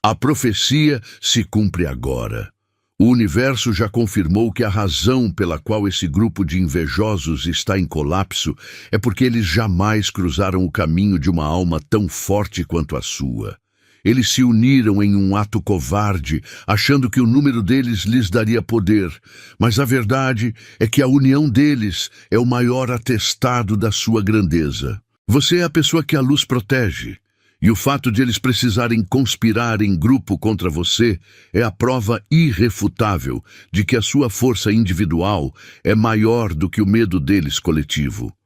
A profecia se cumpre agora. O universo já confirmou que a razão pela qual esse grupo de invejosos está em colapso é porque eles jamais cruzaram o caminho de uma alma tão forte quanto a sua. Eles se uniram em um ato covarde, achando que o número deles lhes daria poder. Mas a verdade é que a união deles é o maior atestado da sua grandeza. Você é a pessoa que a luz protege. E o fato de eles precisarem conspirar em grupo contra você é a prova irrefutável de que a sua força individual é maior do que o medo deles coletivo.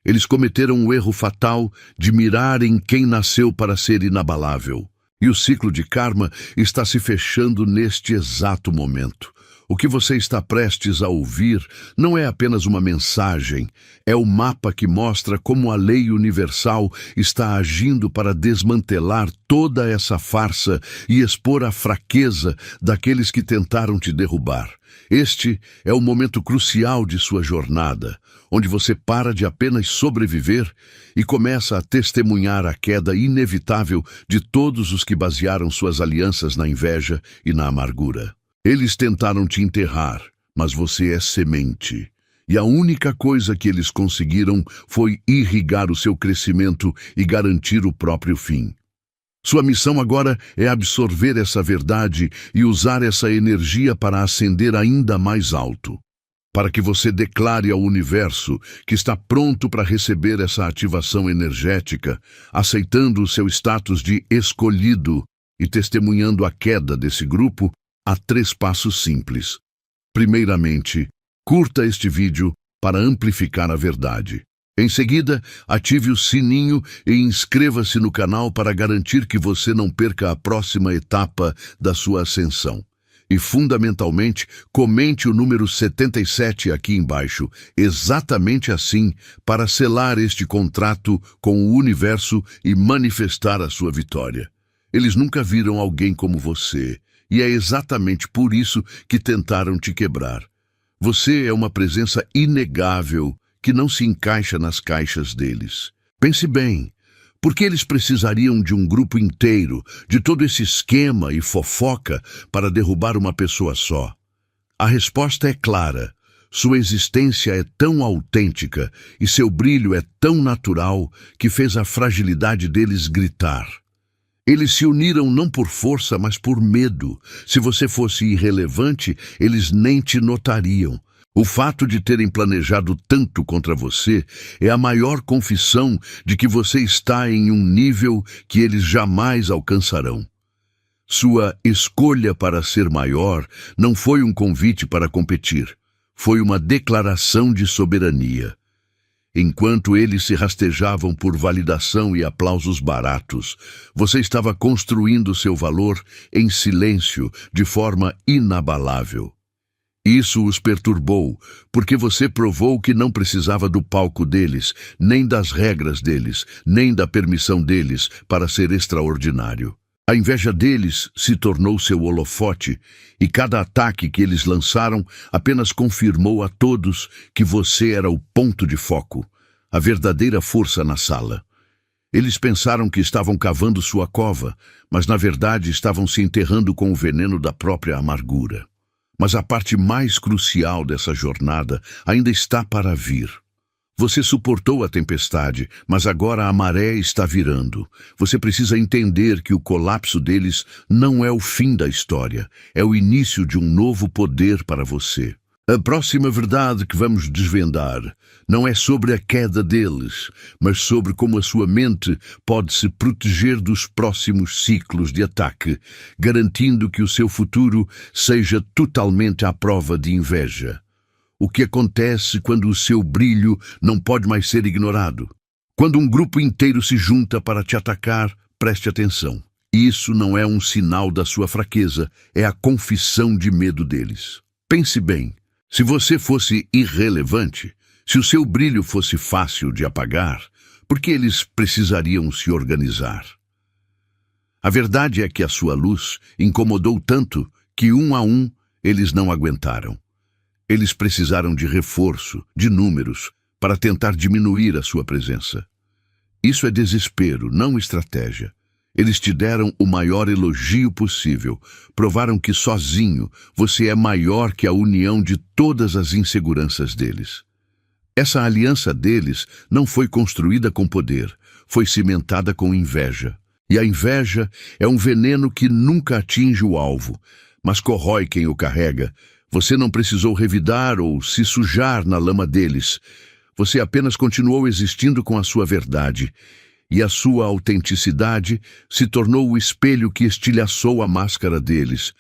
Eles cometeram o erro fatal de mirar em quem nasceu para ser inabalável. E o ciclo de karma está se fechando neste exato momento. O que você está prestes a ouvir não é apenas uma mensagem, é o mapa que mostra como a lei universal está agindo para desmantelar toda essa farsa e expor a fraqueza daqueles que tentaram te derrubar. Este é o momento crucial de sua jornada, onde você para de apenas sobreviver e começa a testemunhar a queda inevitável de todos os que basearam suas alianças na inveja e na amargura. Eles tentaram te enterrar, mas você é semente. E a única coisa que eles conseguiram foi irrigar o seu crescimento e garantir o próprio fim. Sua missão agora é absorver essa verdade e usar essa energia para ascender ainda mais alto. Para que você declare ao universo que está pronto para receber essa ativação energética, aceitando o seu status de escolhido e testemunhando a queda desse grupo, há 3 passos simples. Primeiramente, curta este vídeo para amplificar a verdade. Em seguida, ative o sininho e inscreva-se no canal para garantir que você não perca a próxima etapa da sua ascensão. E, fundamentalmente, comente o número 77 aqui embaixo, exatamente assim, para selar este contrato com o universo e manifestar a sua vitória. Eles nunca viram alguém como você. E é exatamente por isso que tentaram te quebrar. Você é uma presença inegável que não se encaixa nas caixas deles. Pense bem, por que eles precisariam de um grupo inteiro, de todo esse esquema e fofoca para derrubar uma pessoa só? A resposta é clara. Sua existência é tão autêntica e seu brilho é tão natural que fez a fragilidade deles gritar. Eles se uniram não por força, mas por medo. Se você fosse irrelevante, eles nem te notariam. O fato de terem planejado tanto contra você é a maior confissão de que você está em um nível que eles jamais alcançarão. Sua escolha para ser maior não foi um convite para competir. Foi uma declaração de soberania. Enquanto eles se rastejavam por validação e aplausos baratos, você estava construindo seu valor em silêncio, de forma inabalável. Isso os perturbou, porque você provou que não precisava do palco deles, nem das regras deles, nem da permissão deles para ser extraordinário. A inveja deles se tornou seu holofote, e cada ataque que eles lançaram apenas confirmou a todos que você era o ponto de foco, a verdadeira força na sala. Eles pensaram que estavam cavando sua cova, mas na verdade estavam se enterrando com o veneno da própria amargura. Mas a parte mais crucial dessa jornada ainda está para vir. Você suportou a tempestade, mas agora a maré está virando. Você precisa entender que o colapso deles não é o fim da história, é o início de um novo poder para você. A próxima verdade que vamos desvendar não é sobre a queda deles, mas sobre como a sua mente pode se proteger dos próximos ciclos de ataque, garantindo que o seu futuro seja totalmente à prova de inveja. O que acontece quando o seu brilho não pode mais ser ignorado? Quando um grupo inteiro se junta para te atacar, preste atenção. Isso não é um sinal da sua fraqueza, é a confissão de medo deles. Pense bem, se você fosse irrelevante, se o seu brilho fosse fácil de apagar, por que eles precisariam se organizar? A verdade é que a sua luz incomodou tanto que, um a um, eles não aguentaram. Eles precisaram de reforço, de números, para tentar diminuir a sua presença. Isso é desespero, não estratégia. Eles te deram o maior elogio possível, provaram que sozinho você é maior que a união de todas as inseguranças deles. Essa aliança deles não foi construída com poder, foi cimentada com inveja. E a inveja é um veneno que nunca atinge o alvo, mas corrói quem o carrega. Você não precisou revidar ou se sujar na lama deles. Você apenas continuou existindo com a sua verdade. E a sua autenticidade se tornou o espelho que estilhaçou a máscara deles.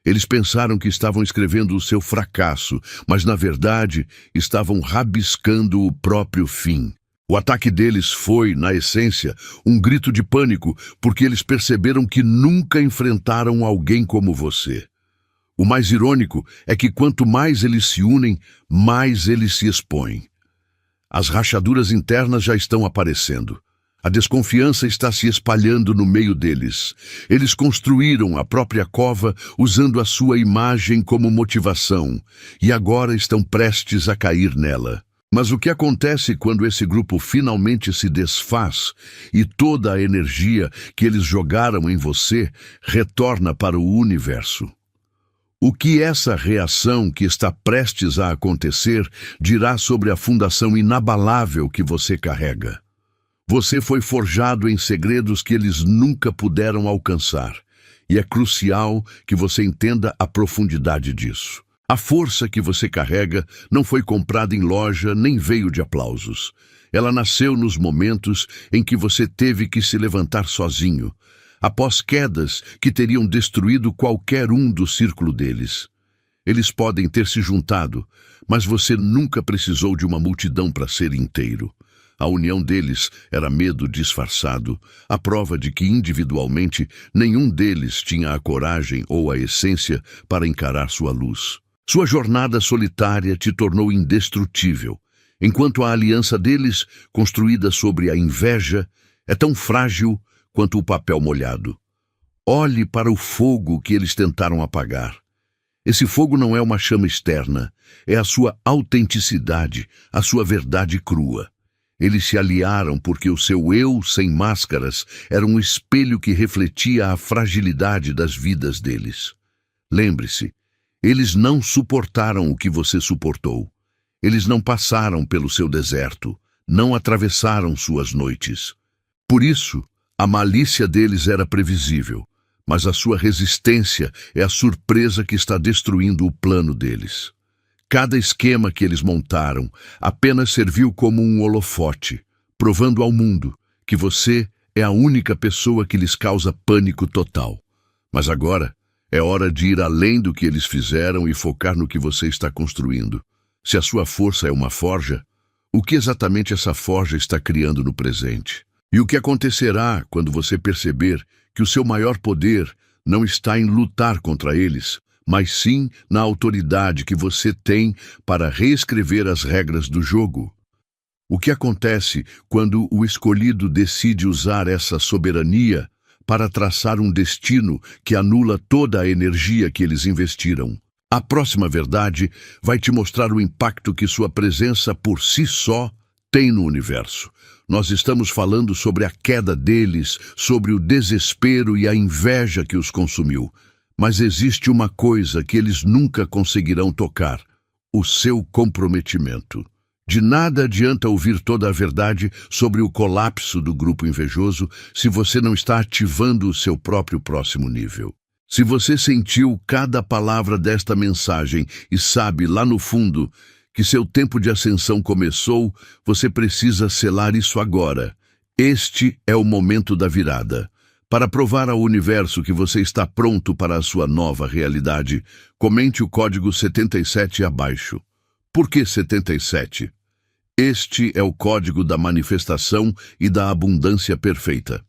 Eles pensaram que estavam escrevendo o seu fracasso, mas na verdade estavam rabiscando o próprio fim. O ataque deles foi, na essência, um grito de pânico, porque eles perceberam que nunca enfrentaram alguém como você. O mais irônico é que quanto mais eles se unem, mais eles se expõem. As rachaduras internas já estão aparecendo. A desconfiança está se espalhando no meio deles. Eles construíram a própria cova usando a sua imagem como motivação e agora estão prestes a cair nela. Mas o que acontece quando esse grupo finalmente se desfaz e toda a energia que eles jogaram em você retorna para o universo? O que essa reação que está prestes a acontecer dirá sobre a fundação inabalável que você carrega? Você foi forjado em segredos que eles nunca puderam alcançar, e é crucial que você entenda a profundidade disso. A força que você carrega não foi comprada em loja nem veio de aplausos. Ela nasceu nos momentos em que você teve que se levantar sozinho, após quedas que teriam destruído qualquer um do círculo deles. Eles podem ter se juntado, mas você nunca precisou de uma multidão para ser inteiro. A união deles era medo disfarçado, a prova de que individualmente nenhum deles tinha a coragem ou a essência para encarar sua luz. Sua jornada solitária te tornou indestrutível, enquanto a aliança deles, construída sobre a inveja, é tão frágil quanto o papel molhado. Olhe para o fogo que eles tentaram apagar. Esse fogo não é uma chama externa, é a sua autenticidade, a sua verdade crua. Eles se aliaram porque o seu eu sem máscaras era um espelho que refletia a fragilidade das vidas deles. Lembre-se, eles não suportaram o que você suportou. Eles não passaram pelo seu deserto, não atravessaram suas noites. Por isso, a malícia deles era previsível, mas a sua resistência é a surpresa que está destruindo o plano deles. Cada esquema que eles montaram apenas serviu como um holofote, provando ao mundo que você é a única pessoa que lhes causa pânico total. Mas agora é hora de ir além do que eles fizeram e focar no que você está construindo. Se a sua força é uma forja, o que exatamente essa forja está criando no presente? E o que acontecerá quando você perceber que o seu maior poder não está em lutar contra eles, mas sim na autoridade que você tem para reescrever as regras do jogo? O que acontece quando o escolhido decide usar essa soberania para traçar um destino que anula toda a energia que eles investiram? A próxima verdade vai te mostrar o impacto que sua presença por si só tem no universo. Nós estamos falando sobre a queda deles, sobre o desespero e a inveja que os consumiu. Mas existe uma coisa que eles nunca conseguirão tocar: o seu comprometimento. De nada adianta ouvir toda a verdade sobre o colapso do grupo invejoso se você não está ativando o seu próprio próximo nível. Se você sentiu cada palavra desta mensagem e sabe lá no fundo que seu tempo de ascensão começou, você precisa selar isso agora. Este é o momento da virada. Para provar ao universo que você está pronto para a sua nova realidade, comente o código 77 abaixo. Por que 77? Este é o código da manifestação e da abundância perfeita.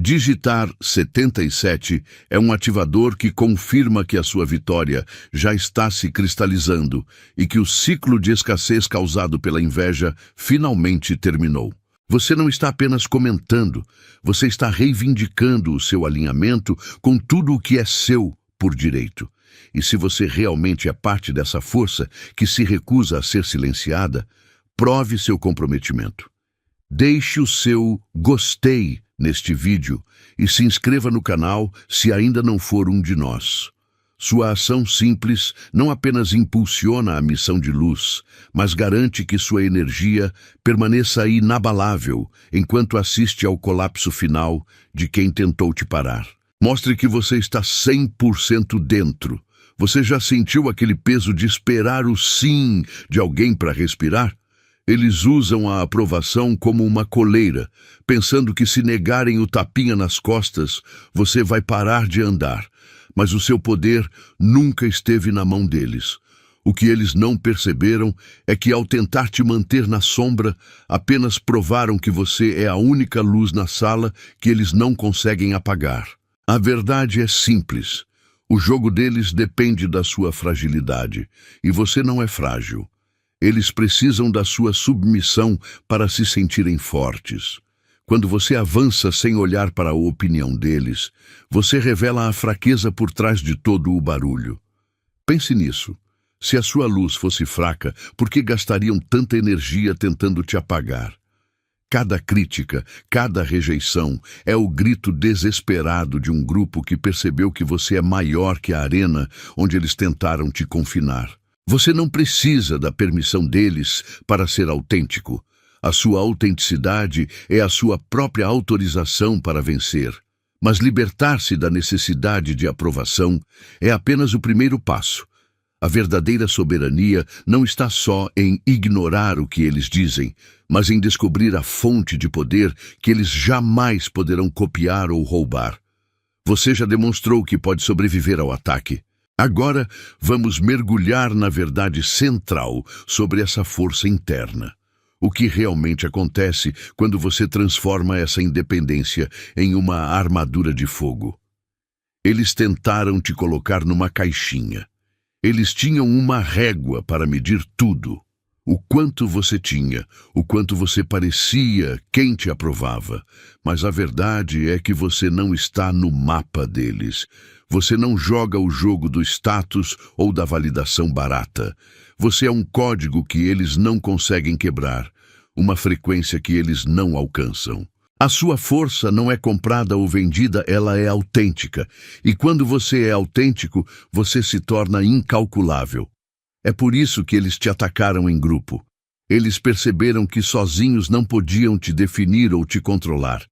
Digitar 77 é um ativador que confirma que a sua vitória já está se cristalizando e que o ciclo de escassez causado pela inveja finalmente terminou. Você não está apenas comentando, você está reivindicando o seu alinhamento com tudo o que é seu por direito. E se você realmente é parte dessa força que se recusa a ser silenciada, prove seu comprometimento. Deixe o seu gostei neste vídeo e se inscreva no canal se ainda não for um de nós. Sua ação simples não apenas impulsiona a missão de luz, mas garante que sua energia permaneça inabalável enquanto assiste ao colapso final de quem tentou te parar. Mostre que você está 100% dentro. Você já sentiu aquele peso de esperar o sim de alguém para respirar? Eles usam a aprovação como uma coleira, pensando que se negarem o tapinha nas costas, você vai parar de andar. Mas o seu poder nunca esteve na mão deles. O que eles não perceberam é que, ao tentar te manter na sombra, apenas provaram que você é a única luz na sala que eles não conseguem apagar. A verdade é simples. O jogo deles depende da sua fragilidade, e você não é frágil. Eles precisam da sua submissão para se sentirem fortes. Quando você avança sem olhar para a opinião deles, você revela a fraqueza por trás de todo o barulho. Pense nisso. Se a sua luz fosse fraca, por que gastariam tanta energia tentando te apagar? Cada crítica, cada rejeição é o grito desesperado de um grupo que percebeu que você é maior que a arena onde eles tentaram te confinar. Você não precisa da permissão deles para ser autêntico. A sua autenticidade é a sua própria autorização para vencer. Mas libertar-se da necessidade de aprovação é apenas o primeiro passo. A verdadeira soberania não está só em ignorar o que eles dizem, mas em descobrir a fonte de poder que eles jamais poderão copiar ou roubar. Você já demonstrou que pode sobreviver ao ataque. Agora, vamos mergulhar na verdade central sobre essa força interna. O que realmente acontece quando você transforma essa independência em uma armadura de fogo? Eles tentaram te colocar numa caixinha. Eles tinham uma régua para medir tudo. O quanto você tinha, o quanto você parecia, quem te aprovava. Mas a verdade é que você não está no mapa deles. Você não joga o jogo do status ou da validação barata. Você é um código que eles não conseguem quebrar, uma frequência que eles não alcançam. A sua força não é comprada ou vendida, ela é autêntica. E quando você é autêntico, você se torna incalculável. É por isso que eles te atacaram em grupo. Eles perceberam que sozinhos não podiam te definir ou te controlar.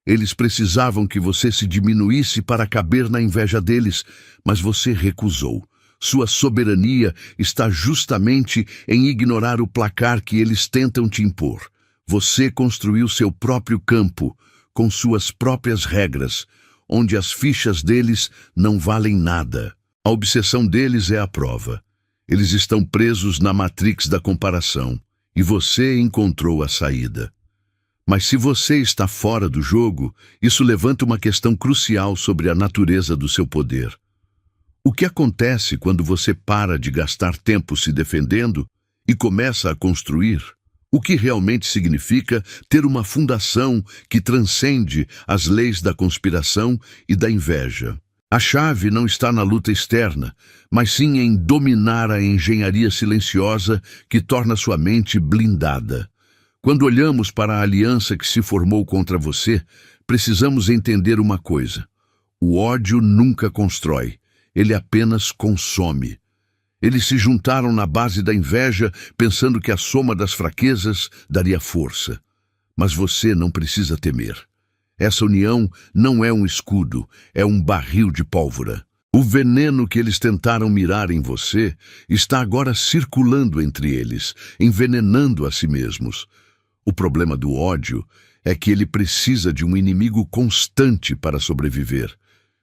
Eles precisavam que você se diminuísse para caber na inveja deles, mas você recusou. Sua soberania está justamente em ignorar o placar que eles tentam te impor. Você construiu seu próprio campo, com suas próprias regras, onde as fichas deles não valem nada. A obsessão deles é a prova. Eles estão presos na matrix da comparação, e você encontrou a saída. Mas se você está fora do jogo, isso levanta uma questão crucial sobre a natureza do seu poder. O que acontece quando você para de gastar tempo se defendendo e começa a construir? O que realmente significa ter uma fundação que transcende as leis da conspiração e da inveja? A chave não está na luta externa, mas sim em dominar a engenharia silenciosa que torna sua mente blindada. Quando olhamos para a aliança que se formou contra você, precisamos entender uma coisa. O ódio nunca constrói, ele apenas consome. Eles se juntaram na base da inveja, pensando que a soma das fraquezas daria força. Mas você não precisa temer. Essa união não é um escudo, é um barril de pólvora. O veneno que eles tentaram mirar em você está agora circulando entre eles, envenenando a si mesmos. O problema do ódio é que ele precisa de um inimigo constante para sobreviver.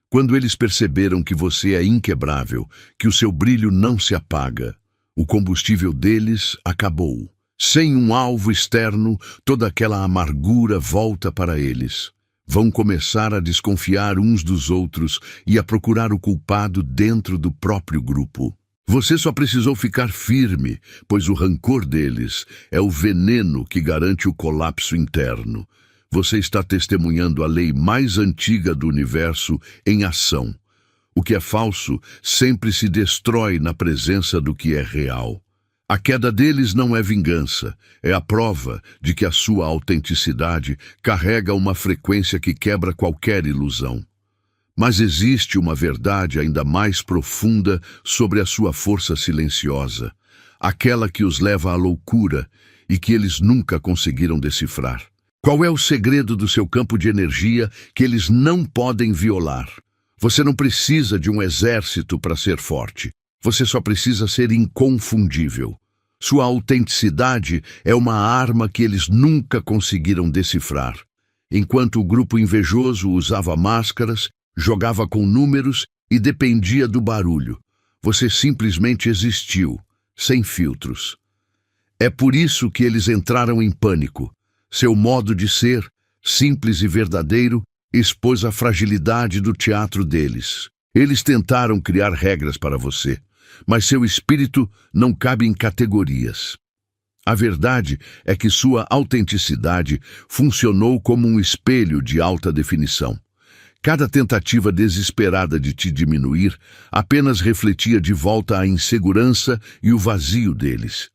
Quando eles perceberam que você é inquebrável, que o seu brilho não se apaga, o combustível deles acabou. Sem um alvo externo, toda aquela amargura volta para eles. Vão começar a desconfiar uns dos outros e a procurar o culpado dentro do próprio grupo. Você só precisou ficar firme, pois o rancor deles é o veneno que garante o colapso interno. Você está testemunhando a lei mais antiga do universo em ação. O que é falso sempre se destrói na presença do que é real. A queda deles não é vingança, é a prova de que a sua autenticidade carrega uma frequência que quebra qualquer ilusão. Mas existe uma verdade ainda mais profunda sobre a sua força silenciosa, aquela que os leva à loucura e que eles nunca conseguiram decifrar. Qual é o segredo do seu campo de energia que eles não podem violar? Você não precisa de um exército para ser forte. Você só precisa ser inconfundível. Sua autenticidade é uma arma que eles nunca conseguiram decifrar. Enquanto o grupo invejoso usava máscaras, jogava com números e dependia do barulho, você simplesmente existiu, sem filtros. É por isso que eles entraram em pânico. Seu modo de ser, simples e verdadeiro, expôs a fragilidade do teatro deles. Eles tentaram criar regras para você, mas seu espírito não cabe em categorias. A verdade é que sua autenticidade funcionou como um espelho de alta definição. Cada tentativa desesperada de te diminuir apenas refletia de volta a insegurança e o vazio deles.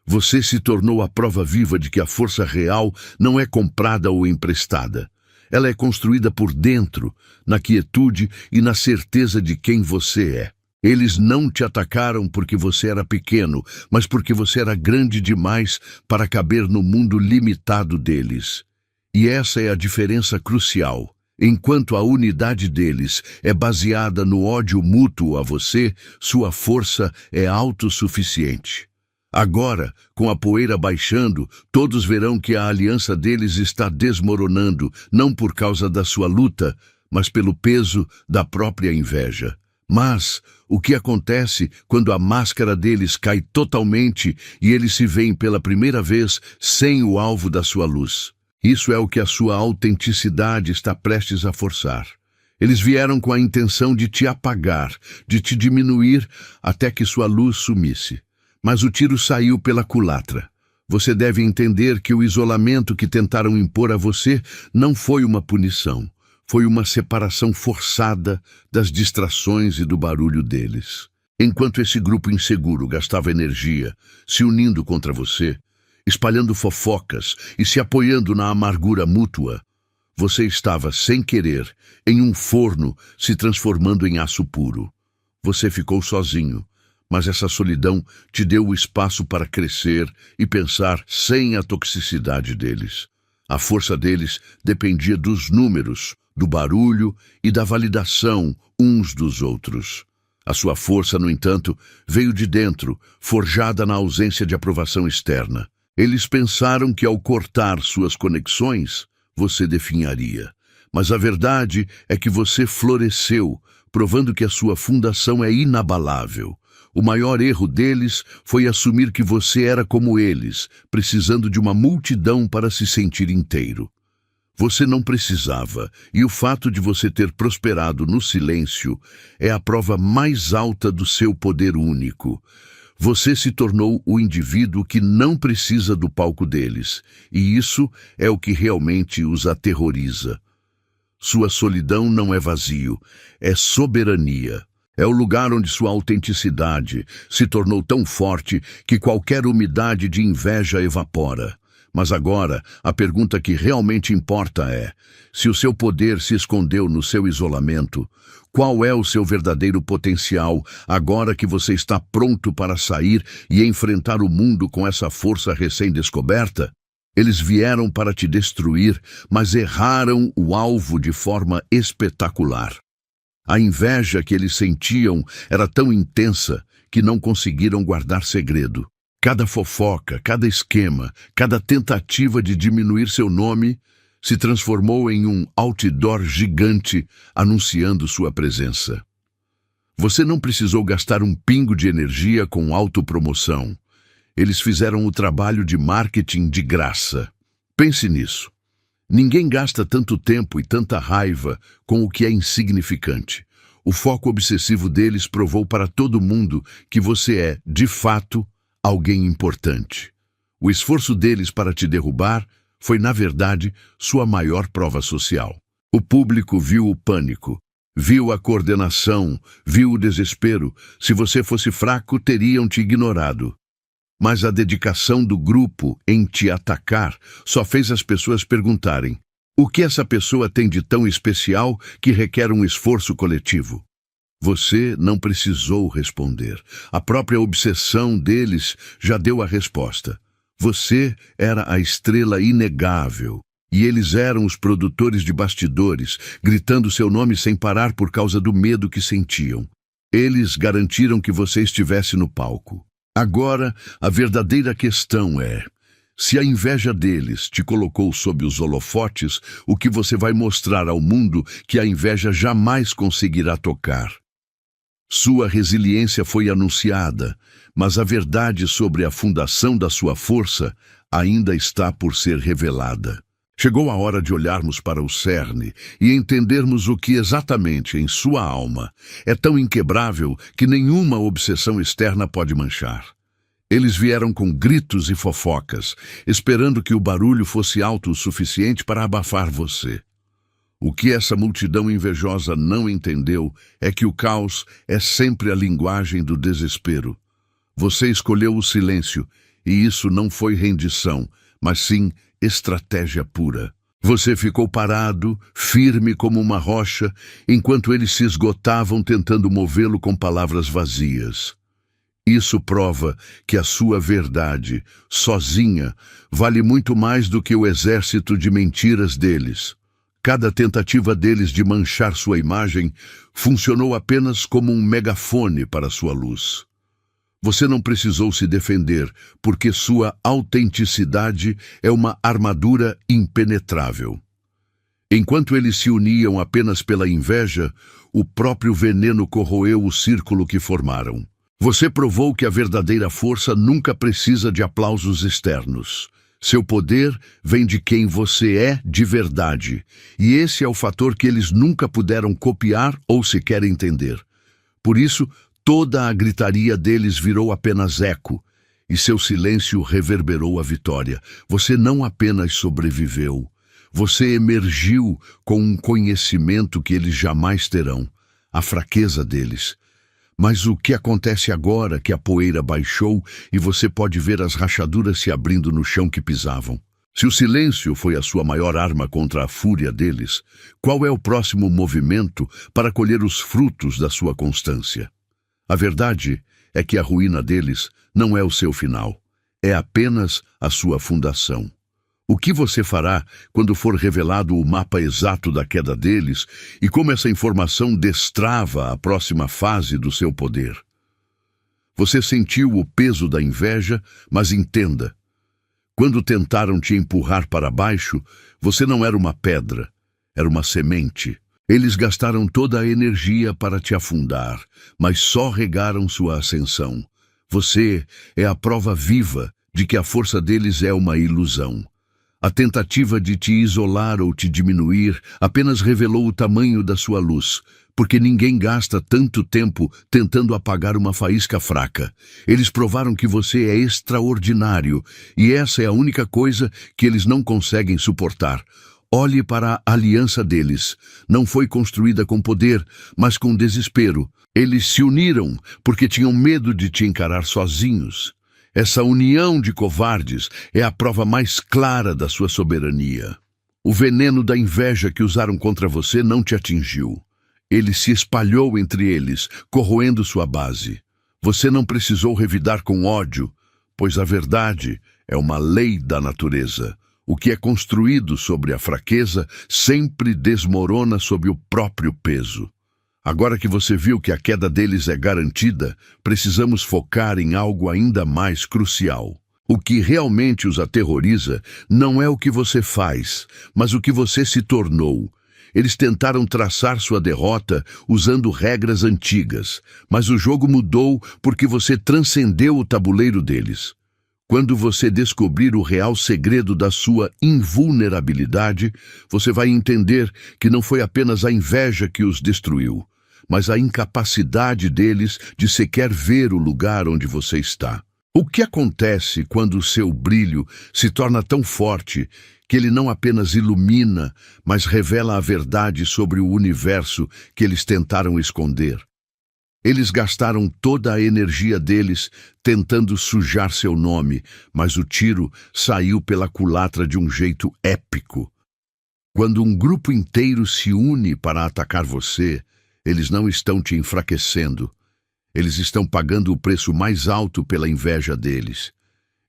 Você se tornou a prova viva de que a força real não é comprada ou emprestada. Ela é construída por dentro, na quietude e na certeza de quem você é. Eles não te atacaram porque você era pequeno, mas porque você era grande demais para caber no mundo limitado deles. E essa é a diferença crucial. Enquanto a unidade deles é baseada no ódio mútuo a você, sua força é autossuficiente. Agora, com a poeira baixando, todos verão que a aliança deles está desmoronando, não por causa da sua luta, mas pelo peso da própria inveja. Mas o que acontece quando a máscara deles cai totalmente e eles se veem pela primeira vez sem o alvo da sua luz? Isso é o que a sua autenticidade está prestes a forçar. Eles vieram com a intenção de te apagar, de te diminuir até que sua luz sumisse. Mas o tiro saiu pela culatra. Você deve entender que o isolamento que tentaram impor a você não foi uma punição. Foi uma separação forçada das distrações e do barulho deles. Enquanto esse grupo inseguro gastava energia, se unindo contra você, espalhando fofocas e se apoiando na amargura mútua, você estava, sem querer, em um forno se transformando em aço puro. Você ficou sozinho, mas essa solidão te deu o espaço para crescer e pensar sem a toxicidade deles. A força deles dependia dos números, do barulho e da validação uns dos outros. A sua força, no entanto, veio de dentro, forjada na ausência de aprovação externa. Eles pensaram que ao cortar suas conexões, você definharia. Mas a verdade é que você floresceu, provando que a sua fundação é inabalável. O maior erro deles foi assumir que você era como eles, precisando de uma multidão para se sentir inteiro. Você não precisava, e o fato de você ter prosperado no silêncio é a prova mais alta do seu poder único. Você se tornou o indivíduo que não precisa do palco deles, e isso é o que realmente os aterroriza. Sua solidão não é vazio, é soberania. É o lugar onde sua autenticidade se tornou tão forte que qualquer umidade de inveja evapora. Mas agora, a pergunta que realmente importa é: se o seu poder se escondeu no seu isolamento, qual é o seu verdadeiro potencial agora que você está pronto para sair e enfrentar o mundo com essa força recém-descoberta? Eles vieram para te destruir, mas erraram o alvo de forma espetacular. A inveja que eles sentiam era tão intensa que não conseguiram guardar segredo. Cada fofoca, cada esquema, cada tentativa de diminuir seu nome se transformou em um outdoor gigante anunciando sua presença. Você não precisou gastar um pingo de energia com autopromoção. Eles fizeram o trabalho de marketing de graça. Pense nisso. Ninguém gasta tanto tempo e tanta raiva com o que é insignificante. O foco obsessivo deles provou para todo mundo que você é, de fato, alguém importante. O esforço deles para te derrubar foi, na verdade, sua maior prova social. O público viu o pânico, viu a coordenação, viu o desespero. Se você fosse fraco, teriam te ignorado. Mas a dedicação do grupo em te atacar só fez as pessoas perguntarem: o que essa pessoa tem de tão especial que requer um esforço coletivo? Você não precisou responder. A própria obsessão deles já deu a resposta. Você era a estrela inegável, e eles eram os produtores de bastidores, gritando seu nome sem parar por causa do medo que sentiam. Eles garantiram que você estivesse no palco. Agora, a verdadeira questão é: se a inveja deles te colocou sob os holofotes, o que você vai mostrar ao mundo que a inveja jamais conseguirá tocar? Sua resiliência foi anunciada, mas a verdade sobre a fundação da sua força ainda está por ser revelada. Chegou a hora de olharmos para o cerne e entendermos o que exatamente em sua alma é tão inquebrável que nenhuma obsessão externa pode manchar. Eles vieram com gritos e fofocas, esperando que o barulho fosse alto o suficiente para abafar você. O que essa multidão invejosa não entendeu é que o caos é sempre a linguagem do desespero. Você escolheu o silêncio, e isso não foi rendição, mas sim estratégia pura. Você ficou parado, firme como uma rocha, enquanto eles se esgotavam tentando movê-lo com palavras vazias. Isso prova que a sua verdade, sozinha, vale muito mais do que o exército de mentiras deles. Cada tentativa deles de manchar sua imagem funcionou apenas como um megafone para sua luz. Você não precisou se defender, porque sua autenticidade é uma armadura impenetrável. Enquanto eles se uniam apenas pela inveja, o próprio veneno corroeu o círculo que formaram. Você provou que a verdadeira força nunca precisa de aplausos externos. Seu poder vem de quem você é de verdade, e esse é o fator que eles nunca puderam copiar ou sequer entender. Por isso, toda a gritaria deles virou apenas eco, e seu silêncio reverberou a vitória. Você não apenas sobreviveu, você emergiu com um conhecimento que eles jamais terão, a fraqueza deles. Mas o que acontece agora que a poeira baixou e você pode ver as rachaduras se abrindo no chão que pisavam? Se o silêncio foi a sua maior arma contra a fúria deles, qual é o próximo movimento para colher os frutos da sua constância? A verdade é que a ruína deles não é o seu final, é apenas a sua fundação. O que você fará quando for revelado o mapa exato da queda deles e como essa informação destrava a próxima fase do seu poder? Você sentiu o peso da inveja, mas entenda: quando tentaram te empurrar para baixo, você não era uma pedra, era uma semente. Eles gastaram toda a energia para te afundar, mas só regaram sua ascensão. Você é a prova viva de que a força deles é uma ilusão. A tentativa de te isolar ou te diminuir apenas revelou o tamanho da sua luz, porque ninguém gasta tanto tempo tentando apagar uma faísca fraca. Eles provaram que você é extraordinário, e essa é a única coisa que eles não conseguem suportar. Olhe para a aliança deles. Não foi construída com poder, mas com desespero. Eles se uniram porque tinham medo de te encarar sozinhos. Essa união de covardes é a prova mais clara da sua soberania. O veneno da inveja que usaram contra você não te atingiu. Ele se espalhou entre eles, corroendo sua base. Você não precisou revidar com ódio, pois a verdade é uma lei da natureza. O que é construído sobre a fraqueza sempre desmorona sob o próprio peso. Agora que você viu que a queda deles é garantida, precisamos focar em algo ainda mais crucial. O que realmente os aterroriza não é o que você faz, mas o que você se tornou. Eles tentaram traçar sua derrota usando regras antigas, mas o jogo mudou porque você transcendeu o tabuleiro deles. Quando você descobrir o real segredo da sua invulnerabilidade, você vai entender que não foi apenas a inveja que os destruiu, mas a incapacidade deles de sequer ver o lugar onde você está. O que acontece quando o seu brilho se torna tão forte que ele não apenas ilumina, mas revela a verdade sobre o universo que eles tentaram esconder? Eles gastaram toda a energia deles tentando sujar seu nome, mas o tiro saiu pela culatra de um jeito épico. Quando um grupo inteiro se une para atacar você, eles não estão te enfraquecendo. Eles estão pagando o preço mais alto pela inveja deles.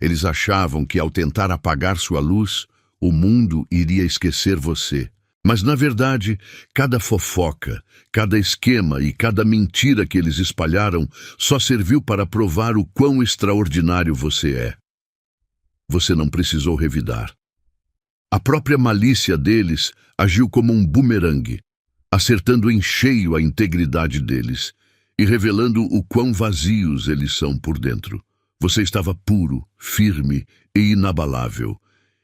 Eles achavam que ao tentar apagar sua luz, o mundo iria esquecer você. Mas, na verdade, cada fofoca, cada esquema e cada mentira que eles espalharam só serviu para provar o quão extraordinário você é. Você não precisou revidar. A própria malícia deles agiu como um bumerangue, acertando em cheio a integridade deles e revelando o quão vazios eles são por dentro. Você estava puro, firme e inabalável,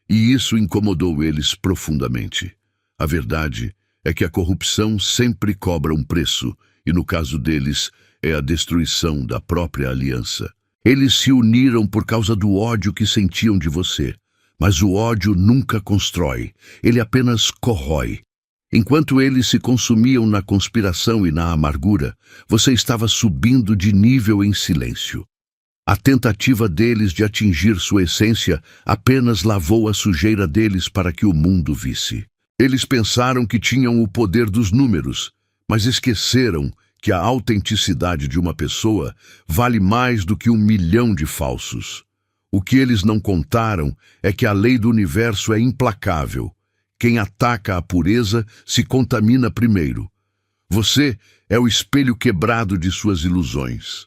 e isso incomodou eles profundamente. A verdade é que a corrupção sempre cobra um preço, e no caso deles é a destruição da própria aliança. Eles se uniram por causa do ódio que sentiam de você, mas o ódio nunca constrói, ele apenas corrói. Enquanto eles se consumiam na conspiração e na amargura, você estava subindo de nível em silêncio. A tentativa deles de atingir sua essência apenas lavou a sujeira deles para que o mundo visse. Eles pensaram que tinham o poder dos números, mas esqueceram que a autenticidade de uma pessoa vale mais do que 1 milhão de falsos. O que eles não contaram é que a lei do universo é implacável. Quem ataca a pureza se contamina primeiro. Você é o espelho quebrado de suas ilusões.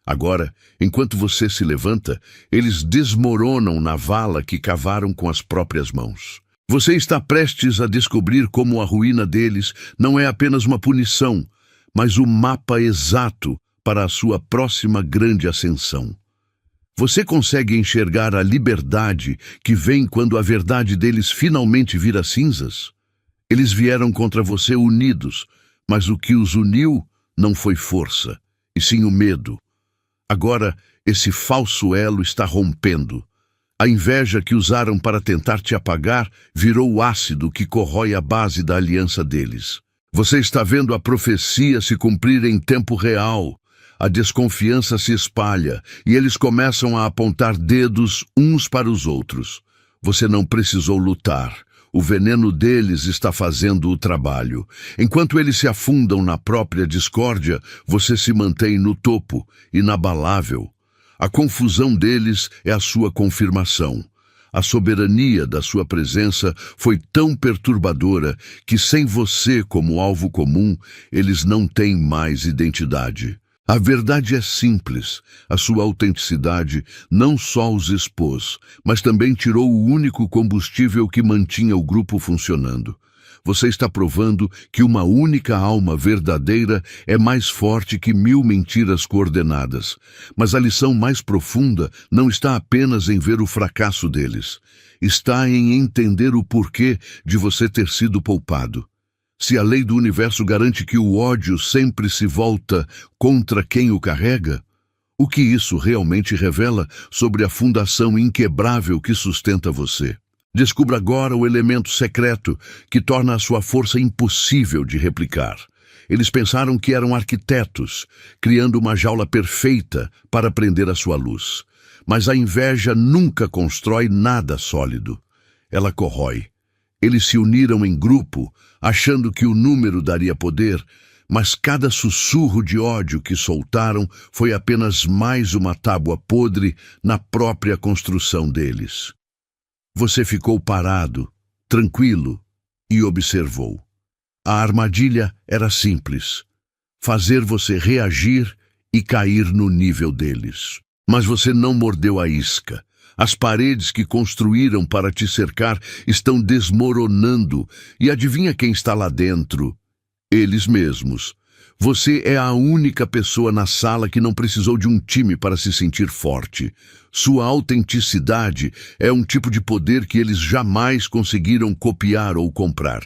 Agora, enquanto você se levanta, eles desmoronam na vala que cavaram com as próprias mãos. Você está prestes a descobrir como a ruína deles não é apenas uma punição, mas o mapa exato para a sua próxima grande ascensão. Você consegue enxergar a liberdade que vem quando a verdade deles finalmente vira cinzas? Eles vieram contra você unidos, mas o que os uniu não foi força, e sim o medo. Agora, esse falso elo está rompendo. A inveja que usaram para tentar te apagar virou o ácido que corrói a base da aliança deles. Você está vendo a profecia se cumprir em tempo real. A desconfiança se espalha e eles começam a apontar dedos uns para os outros. Você não precisou lutar. O veneno deles está fazendo o trabalho. Enquanto eles se afundam na própria discórdia, você se mantém no topo, inabalável. A confusão deles é a sua confirmação. A soberania da sua presença foi tão perturbadora que, sem você como alvo comum, eles não têm mais identidade. A verdade é simples. A sua autenticidade não só os expôs, mas também tirou o único combustível que mantinha o grupo funcionando. Você está provando que uma única alma verdadeira é mais forte que 1000 mentiras coordenadas. Mas a lição mais profunda não está apenas em ver o fracasso deles. Está em entender o porquê de você ter sido poupado. Se a lei do universo garante que o ódio sempre se volta contra quem o carrega, o que isso realmente revela sobre a fundação inquebrável que sustenta você? Descubra agora o elemento secreto que torna a sua força impossível de replicar. Eles pensaram que eram arquitetos, criando uma jaula perfeita para prender a sua luz. Mas a inveja nunca constrói nada sólido. Ela corrói. Eles se uniram em grupo, achando que o número daria poder, mas cada sussurro de ódio que soltaram foi apenas mais uma tábua podre na própria construção deles. Você ficou parado, tranquilo, e observou. A armadilha era simples: fazer você reagir e cair no nível deles. Mas você não mordeu a isca. As paredes que construíram para te cercar estão desmoronando, e adivinha quem está lá dentro? Eles mesmos. Você é a única pessoa na sala que não precisou de um time para se sentir forte. Sua autenticidade é um tipo de poder que eles jamais conseguiram copiar ou comprar.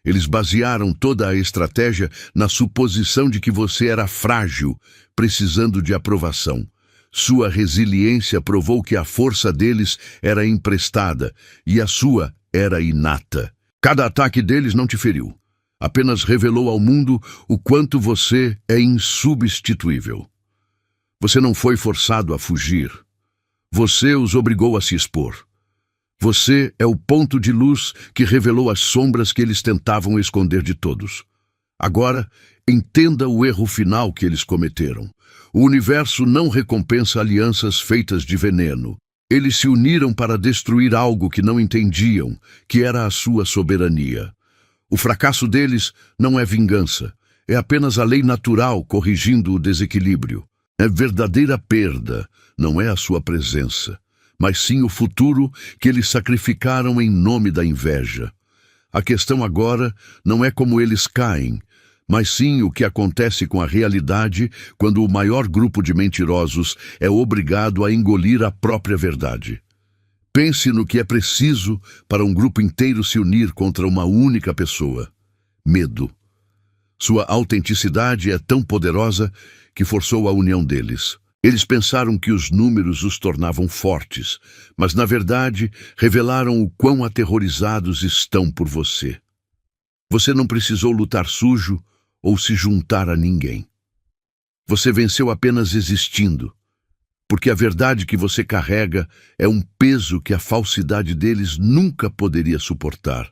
Eles basearam toda a estratégia na suposição de que você era frágil, precisando de aprovação. Sua resiliência provou que a força deles era emprestada e a sua era inata. Cada ataque deles não te feriu. Apenas revelou ao mundo o quanto você é insubstituível. Você não foi forçado a fugir. Você os obrigou a se expor. Você é o ponto de luz que revelou as sombras que eles tentavam esconder de todos. Agora, entenda o erro final que eles cometeram. O universo não recompensa alianças feitas de veneno. Eles se uniram para destruir algo que não entendiam, que era a sua soberania. O fracasso deles não é vingança, é apenas a lei natural corrigindo o desequilíbrio. É verdadeira perda, não é a sua presença, mas sim o futuro que eles sacrificaram em nome da inveja. A questão agora não é como eles caem, mas sim o que acontece com a realidade quando o maior grupo de mentirosos é obrigado a engolir a própria verdade. Pense no que é preciso para um grupo inteiro se unir contra uma única pessoa: medo. Sua autenticidade é tão poderosa que forçou a união deles. Eles pensaram que os números os tornavam fortes, mas na verdade revelaram o quão aterrorizados estão por você. Você não precisou lutar sujo ou se juntar a ninguém. Você venceu apenas existindo, porque a verdade que você carrega é um peso que a falsidade deles nunca poderia suportar.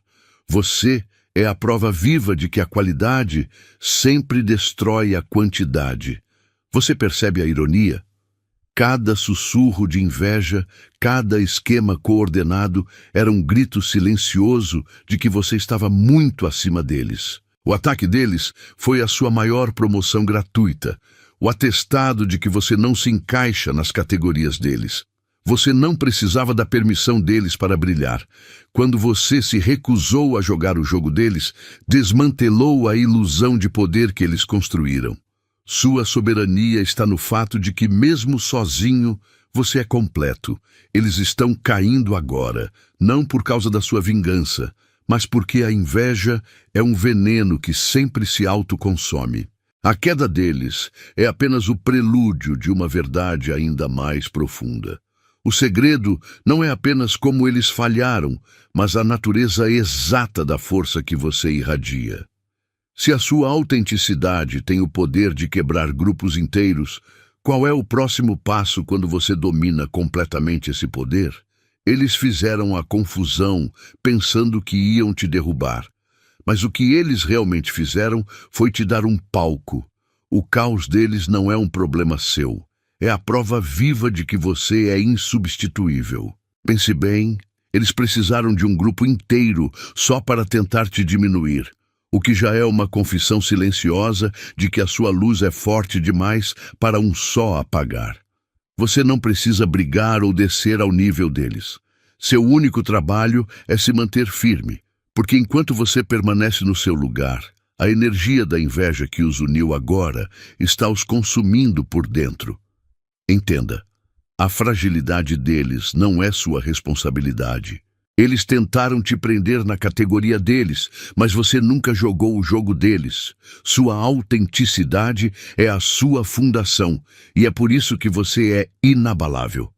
Você é a prova viva de que a qualidade sempre destrói a quantidade. Você percebe a ironia? Cada sussurro de inveja, cada esquema coordenado era um grito silencioso de que você estava muito acima deles. O ataque deles foi a sua maior promoção gratuita, o atestado de que você não se encaixa nas categorias deles. Você não precisava da permissão deles para brilhar. Quando você se recusou a jogar o jogo deles, desmantelou a ilusão de poder que eles construíram. Sua soberania está no fato de que, mesmo sozinho, você é completo. Eles estão caindo agora, não por causa da sua vingança, mas porque a inveja é um veneno que sempre se autoconsome. A queda deles é apenas o prelúdio de uma verdade ainda mais profunda. O segredo não é apenas como eles falharam, mas a natureza exata da força que você irradia. Se a sua autenticidade tem o poder de quebrar grupos inteiros, qual é o próximo passo quando você domina completamente esse poder? Eles fizeram a confusão, pensando que iam te derrubar. Mas o que eles realmente fizeram foi te dar um palco. O caos deles não é um problema seu. É a prova viva de que você é insubstituível. Pense bem, eles precisaram de um grupo inteiro só para tentar te diminuir, o que já é uma confissão silenciosa de que a sua luz é forte demais para um só apagar. Você não precisa brigar ou descer ao nível deles. Seu único trabalho é se manter firme, porque enquanto você permanece no seu lugar, a energia da inveja que os uniu agora está os consumindo por dentro. Entenda, a fragilidade deles não é sua responsabilidade. Eles tentaram te prender na categoria deles, mas você nunca jogou o jogo deles. Sua autenticidade é a sua fundação, e é por isso que você é inabalável.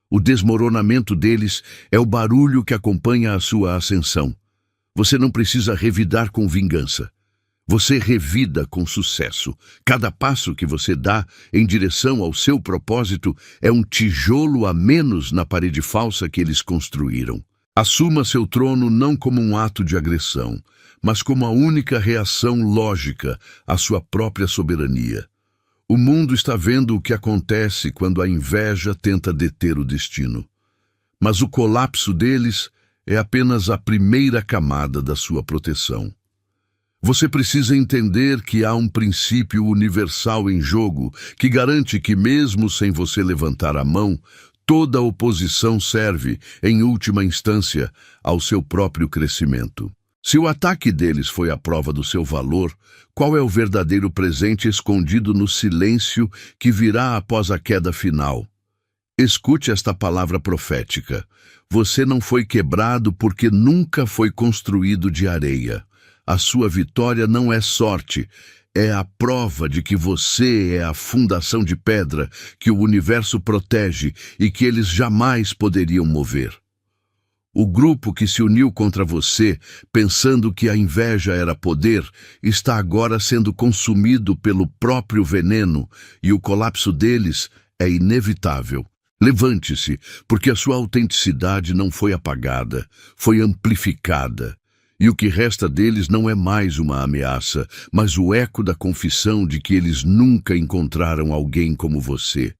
O desmoronamento deles é o barulho que acompanha a sua ascensão. Você não precisa revidar com vingança. Você revida com sucesso. Cada passo que você dá em direção ao seu propósito é um tijolo a menos na parede falsa que eles construíram. Assuma seu trono não como um ato de agressão, mas como a única reação lógica à sua própria soberania. O mundo está vendo o que acontece quando a inveja tenta deter o destino. Mas o colapso deles é apenas a primeira camada da sua proteção. Você precisa entender que há um princípio universal em jogo que garante que, mesmo sem você levantar a mão, toda oposição serve, em última instância, ao seu próprio crescimento. Se o ataque deles foi a prova do seu valor, qual é o verdadeiro presente escondido no silêncio que virá após a queda final? Escute esta palavra profética. Você não foi quebrado porque nunca foi construído de areia. A sua vitória não é sorte, é a prova de que você é a fundação de pedra que o universo protege e que eles jamais poderiam mover. O grupo que se uniu contra você, pensando que a inveja era poder, está agora sendo consumido pelo próprio veneno e o colapso deles é inevitável. Levante-se, porque a sua autenticidade não foi apagada, foi amplificada. E o que resta deles não é mais uma ameaça, mas o eco da confissão de que eles nunca encontraram alguém como você.